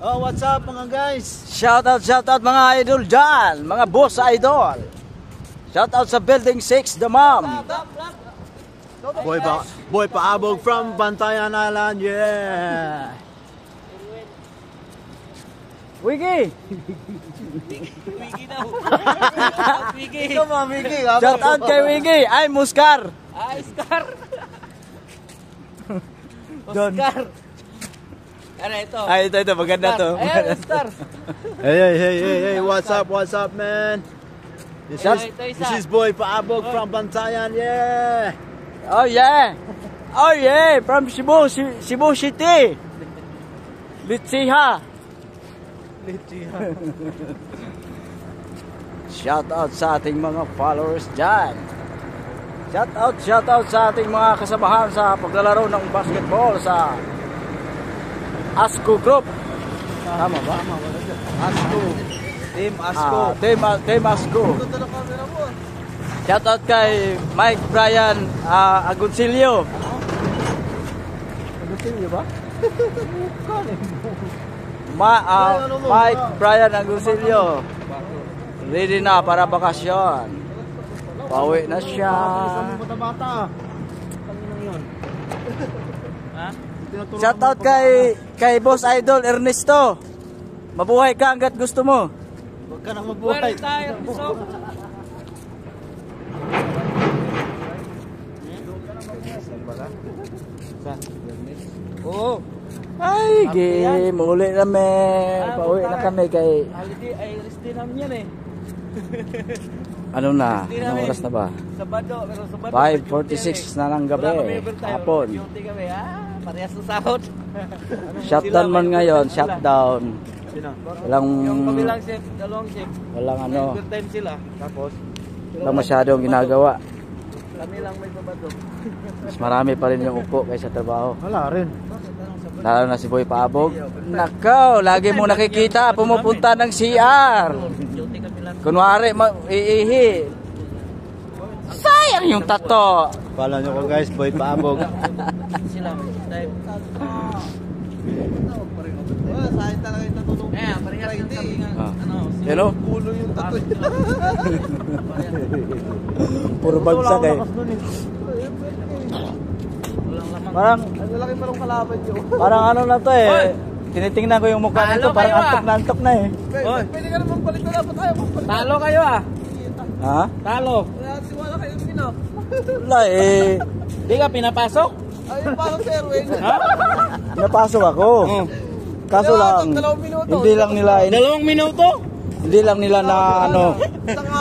Oh, what's up mga guys? Shout out mga idol dyan, mga boss idol. Shout out sa Building 6, The Mom. Boy Paabog from Bantayan Island, yeah. Wiggy. Wiggy daw. Wiggy. Ikaw mga Wiggy. Shout out kay Wiggy. Ay, Muskar. Ay, Oscar. Don. Oscar. Ano ito? Ay, ito, maganda to. Ayan, Oscar. Hey, what's up, man? This is Boy Paabog from Bantayan, yeah. Oh yeah. Oh yeah, from Cebu City. Litsiha. Shout out sa ating mga followers dyan. Shout out sa ating mga kasamahan sa paglalaro ng basketball sa ASCO Group. Tama ba? ASCO. Team Asco. Team ASCO. Shout out kay Mike Brian Agoncillo. Agoncillo ba? Mike Brian Agoncillo. Ready na para bakasyon. Pauwi na siya. Shout out kay Boss Idol Ernesto. Mabuhay ka hanggat gusto mo. Huwag ka nang mabuhay. Oo. Ay, game. Uli kami. Pauwi na kami kay... Holiday, ay rest din namin yan eh. Ano na? Anong oras na ba? Sabado, pero Sabado. 5:46 na ng gabi. Hapon. Duty kami. Parehas ng sahod. Shutdown man ngayon. Shutdown. Walang... Yung kabilang shift, dalawang shift. Walang ano. Overtime sila. Tapos? Walang masyadong ginagawa. Kami lang may Sabado. Mas marami pa rin yung upo kaysa trabaho. Wala rin. Lalo na si Boy Paabog. Nakaw, lagi mo nakikita pumupunta ng CR. Kunwari, iihi. Sayang yung tato. Follow nyo ko guys, Boy Paabog. Sila, time. Sayang talaga yung tato. Parehas yung sabi nga. Ano? Pulo yung tato. Puro bagsak eh. Parang Lalaki pa rin kalaban nyo. Parang ano na to eh. Tinitingnan ko yung mukha nito, parang antok na antok na eh. Pwede ka naman balik na dapat tayo. Talo kayo ah. Ha? Talo. Siwala kayo pinap. Wala eh. Di ka pinapasok? Ayun parang si Erwin. Napasok ako. Kaso lang, hindi lang nila 2 minuto? Hindi lang nila na ano.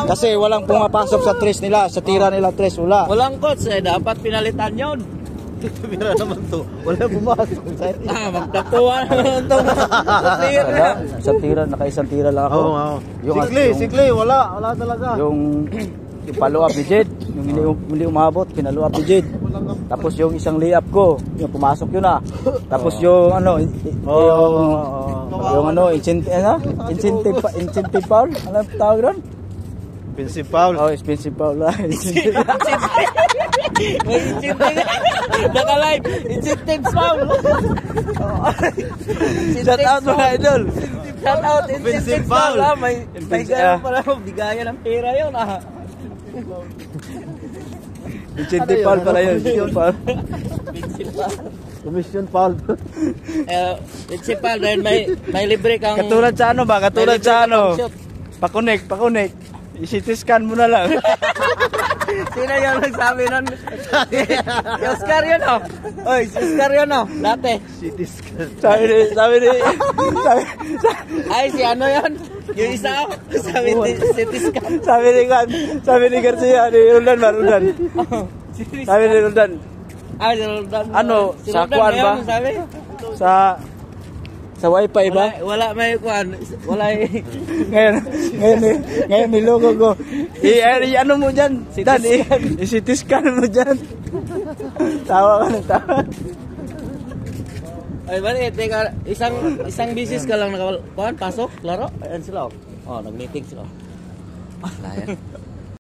Kasi walang pumapasok sa tres nila, sa tira nila tres wala. Walang coach eh, dapat pinalitan yun. Mira naman to. Wala pumasok. Magtapuan naman to. Wala, isang tira, naka-isang tira lang ako. Sikli, wala talaga. Yung paluap ni Jed, yung hindi umabot, pinaluap ni Jed. Tapos yung isang layup ko, yung pumasok yun ah. Tapos yung ano, yung ano, incentive foul, ano tawag doon? Expensive foul. Oh, expensive foul lah. May incentive. Naka-live. Incentive foul. Shout out mga idol. Shout out incentive foul. May gano'n pala. Bigaya ng pera yun ah. Incentive foul pala yun. Commission foul. Incentive foul dahil may libre kang... Katulad sa ano ba? Katulad sa ano? Pakunik. I-CT scan mo na lang. Sino yung nagsabi nun? Oscar yun o. Oy, Oscar yun o. Dati. CT scan. Sabi ni Ay, si ano yun? Yung isa o. Sabi CT scan. Sabi ni Garcia, ni Roldan. Sabi ni Roldan. Ah, si Roldan. Ano, Si sa Roldan kuwan ba? ngayon, sabi? Sa wifi ba? Wala may kuwan. Wala Ngayon nilogo ko. Ano mo dyan? Dan, i-CT scan mo dyan. Tawa ka ng tawa. Ay, bali, teka, isang business ka lang nakakuan, pasok, laro. Ayan sila. Oh, nag-meeting sila.